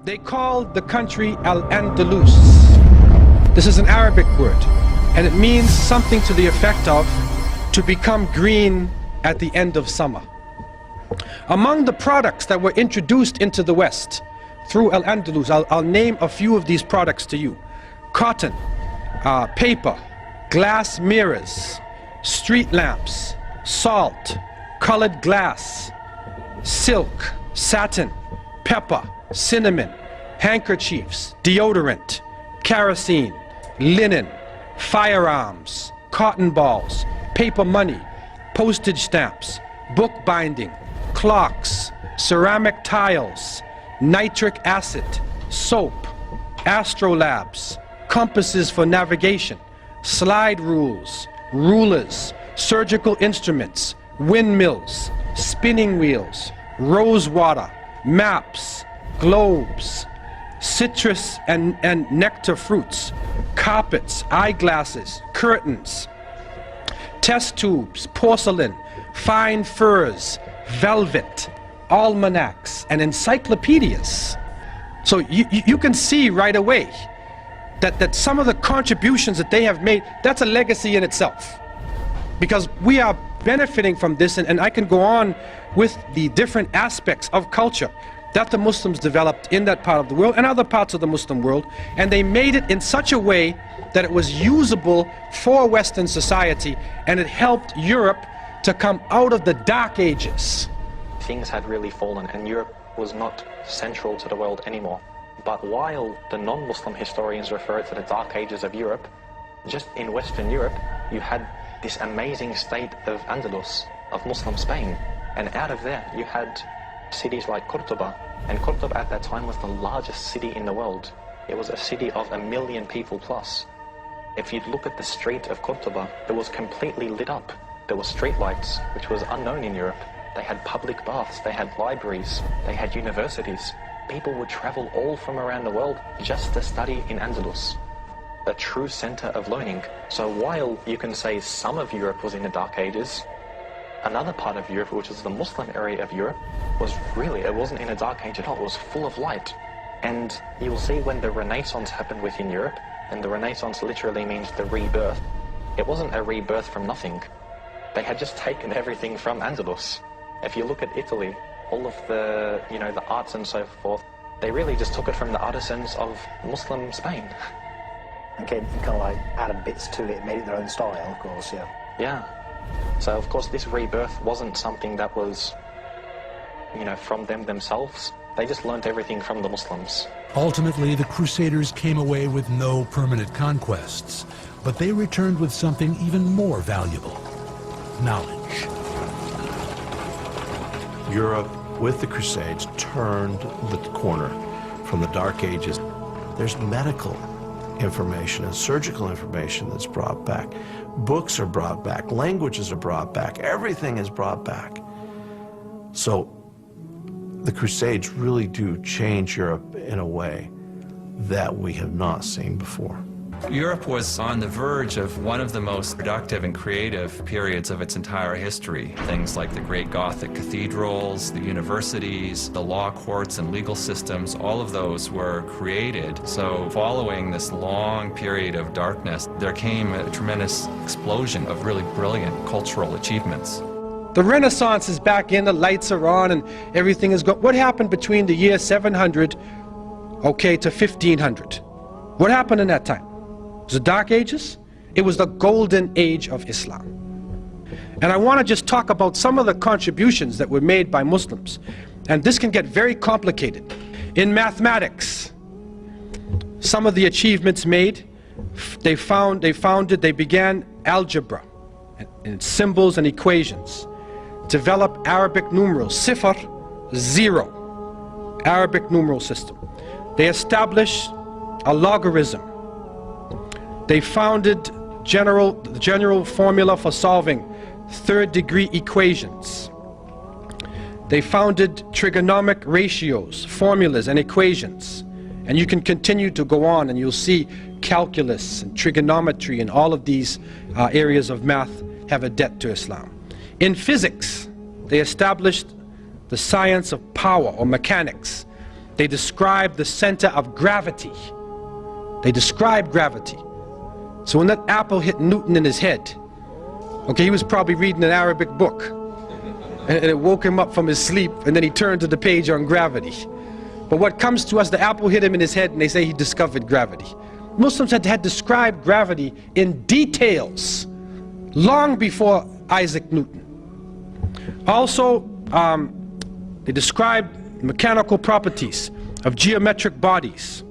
They called the country Andalus. This is an Arabic word, and it means something to the effect of to become green at the end of summer. Among the products that were introduced into the West through Andalus, I'll name a few of these products to you. Cotton, paper, glass mirrors, street lamps, salt, colored glass, silk, satin, pepper, cinnamon, handkerchiefs, deodorant, kerosene, linen, firearms, cotton balls, paper money, postage stamps, book binding, clocks, ceramic tiles, nitric acid, soap, astrolabes, compasses for navigation, slide rules, rulers, surgical instruments, windmills, spinning wheels, rose water, maps, globes, citrus and nectar fruits, carpets, eyeglasses, curtains, test tubes, porcelain, fine furs, velvet, almanacs, and encyclopedias. So you can see right away that some of the contributions that they have made, that's a legacy in itself. Because we are benefiting from this, and I can go on with the different aspects of culture that the Muslims developed in that part of the world and other parts of the Muslim world, and they made it in such a way that it was usable for Western society, and it helped Europe to come out of the Dark Ages. Things had really fallen and Europe was not central to the world anymore. But while the non-Muslim historians refer to the Dark Ages of Europe, just in Western Europe you had this amazing state of Andalus, of Muslim Spain, and out of there you had cities like Cordoba, and Cordoba at that time was the largest city in the world. It was a city of 1 million people plus. If you look at the street of Cordoba, it was completely lit up. There were street lights, which was unknown in Europe. They had public baths, they had libraries, they had universities. People would travel all from around the world just to study in Andalus, a true center of learning. So while you can say some of Europe was in the Dark Ages, another part of Europe, which is the Muslim area of Europe, it wasn't in a dark age at all. It was full of light. And you'll see when the Renaissance happened within Europe, and the Renaissance literally means the rebirth. It wasn't a rebirth from nothing. They had just taken everything from Andalus. If you look at Italy, all of the, the arts and so forth, they really just took it from the artisans of Muslim Spain. Okay, you kind of like added bits to it, made it their own style, of course, yeah. Yeah. So of course this rebirth wasn't something that was, from them themselves. They just learnt everything from the Muslims. Ultimately, the Crusaders came away with no permanent conquests, but they returned with something even more valuable: knowledge. Europe, with the Crusades, turned the corner from the Dark Ages. There's medical information and surgical information that's brought back. Books are brought back, languages are brought back, everything is brought back. So the Crusades really do change Europe in a way that we have not seen before. Europe was on the verge of one of the most productive and creative periods of its entire history. Things like the great Gothic cathedrals, the universities, the law courts and legal systems, all of those were created. So following this long period of darkness, there came a tremendous explosion of really brilliant cultural achievements. The Renaissance is back in, the lights are on, and everything is good. What happened between the year 700, to 1500? What happened in that time? It was the Dark Ages. It was the golden age of Islam. And I want to just talk about some of the contributions that were made by Muslims. And this can get very complicated. In mathematics, some of the achievements made, they began algebra and symbols and equations. Developed Arabic numerals, Sifr, 0, Arabic numeral system. They established a logarithm. They founded the general formula for solving third-degree equations. They founded trigonomic ratios, formulas, and equations. And you can continue to go on, and you'll see calculus and trigonometry and all of these areas of math have a debt to Islam. In physics, they established the science of power, or mechanics, They describe the center of gravity. They describe gravity. So when that apple hit Newton in his head, okay, he was probably reading an Arabic book, and it woke him up from his sleep, and then he turned to the page on gravity. But what comes to us, the apple hit him in his head, and they say he discovered gravity. Muslims had described gravity in details long before Isaac Newton. Also, they described mechanical properties of geometric bodies.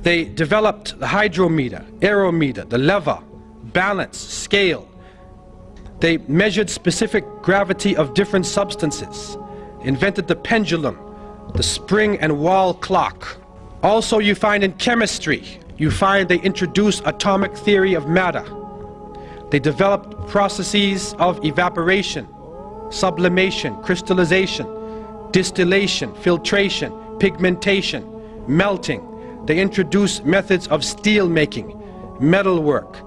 They developed the hydrometer, aerometer, the lever, balance, scale. They measured specific gravity of different substances, invented the pendulum, the spring and wall clock. Also, you find in chemistry, they introduced atomic theory of matter. They developed processes of evaporation, sublimation, crystallization, distillation, filtration, pigmentation, melting. They introduced methods of steel making, metalwork.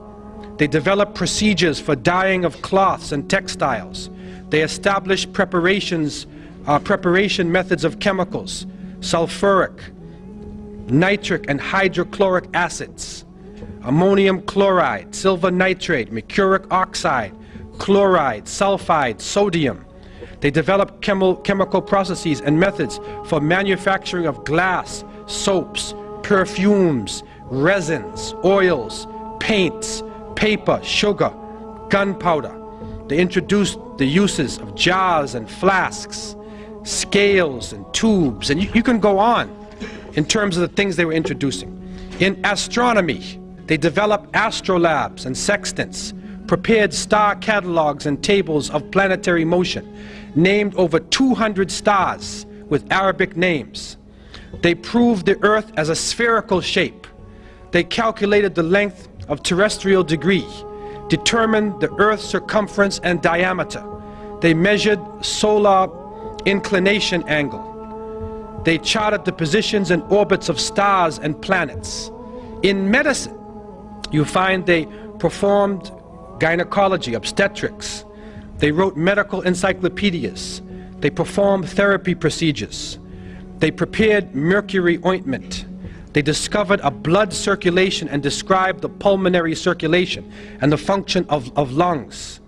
They developed procedures for dyeing of cloths and textiles. They established preparation methods of chemicals, sulfuric, nitric and hydrochloric acids, ammonium chloride, silver nitrate, mercuric oxide, chloride, sulfide, sodium. They developed chemical processes and methods for manufacturing of glass, soaps, perfumes, resins, oils, paints, paper, sugar, gunpowder. They introduced the uses of jars and flasks, scales and tubes, and you can go on in terms of the things they were introducing. In astronomy, they developed astrolabes and sextants, prepared star catalogs and tables of planetary motion, named over 200 stars with Arabic names. They proved the Earth as a spherical shape. They calculated the length of terrestrial degree, determined the Earth's circumference and diameter. They measured solar inclination angle. They charted the positions and orbits of stars and planets. In medicine, you find they performed gynecology, obstetrics. They wrote medical encyclopedias. They performed therapy procedures. They prepared mercury ointment. They discovered a blood circulation and described the pulmonary circulation and the function of lungs.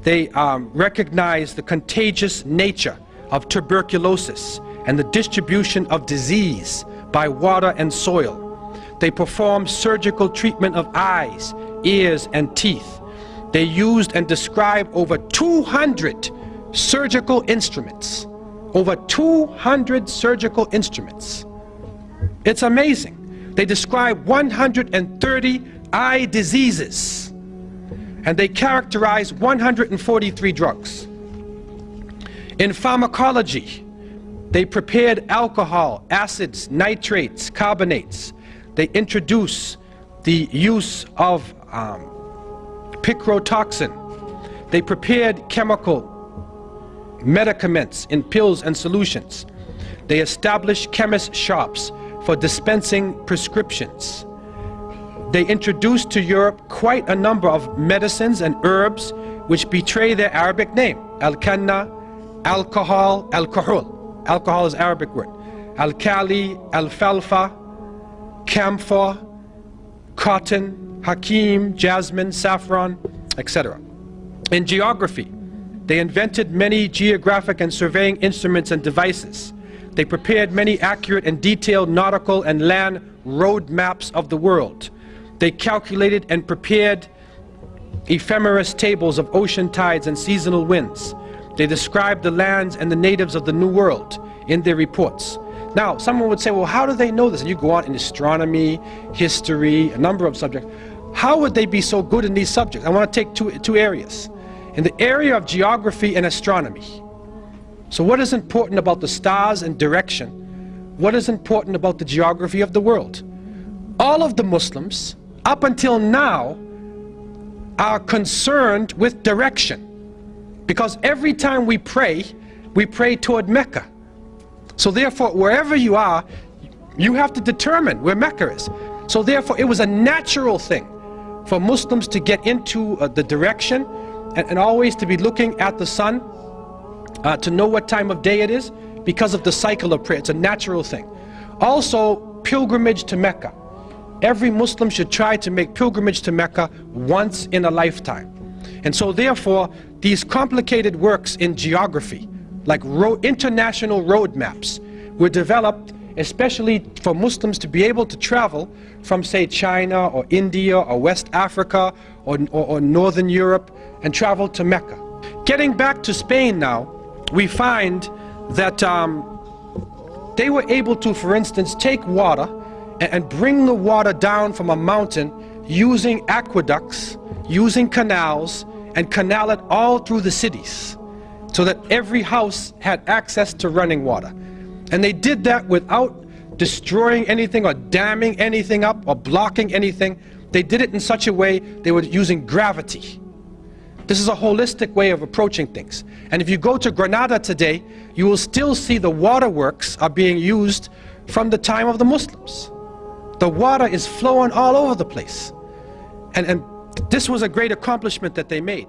They recognized the contagious nature of tuberculosis and the distribution of disease by water and soil. They performed surgical treatment of eyes, ears, and teeth. They used and described over 200 surgical instruments. Over 200 surgical instruments. It's amazing. They described 130 eye diseases, and they characterized 143 drugs. In pharmacology, they prepared alcohol, acids, nitrates, carbonates. They introduced the use of picrotoxin. They prepared chemical medicaments in pills and solutions. They established chemist shops for dispensing prescriptions. They introduced to Europe quite a number of medicines and herbs which betray their Arabic name. Al-Kanna, alcohol, alcohol. Alcohol is Arabic word. Al-Kali, alfalfa, camphor, cotton, hakim, jasmine, saffron, etc. In geography, they invented many geographic and surveying instruments and devices. They prepared many accurate and detailed nautical and land road maps of the world. They calculated and prepared ephemeris tables of ocean tides and seasonal winds. They described the lands and the natives of the New World in their reports. Now, someone would say, well, how do they know this? And you go on in astronomy, history, a number of subjects. How would they be so good in these subjects? I want to take two areas. In the area of geography and astronomy. So what is important about the stars and direction? What is important about the geography of the world? All of the Muslims, up until now, are concerned with direction. Because every time we pray toward Mecca. So therefore, wherever you are, you have to determine where Mecca is. So therefore, it was a natural thing for Muslims to get into the direction and always to be looking at the sun to know what time of day it is, because of the cycle of prayer. It's a natural thing. Also, pilgrimage to Mecca. Every Muslim should try to make pilgrimage to Mecca once in a lifetime. And so therefore, these complicated works in geography, like international road maps, were developed especially for Muslims to be able to travel from, say, China or India or West Africa or Northern Europe and travel to Mecca. Getting back to Spain now, we find that they were able to, for instance, take water and bring the water down from a mountain using aqueducts, using canals, and canal it all through the cities so that every house had access to running water. And they did that without destroying anything or damming anything up or blocking anything. They did it in such a way they were using gravity. This is a holistic way of approaching things. And if you go to Granada today, you will still see the waterworks are being used from the time of the Muslims. The water is flowing all over the place. And this was a great accomplishment that they made.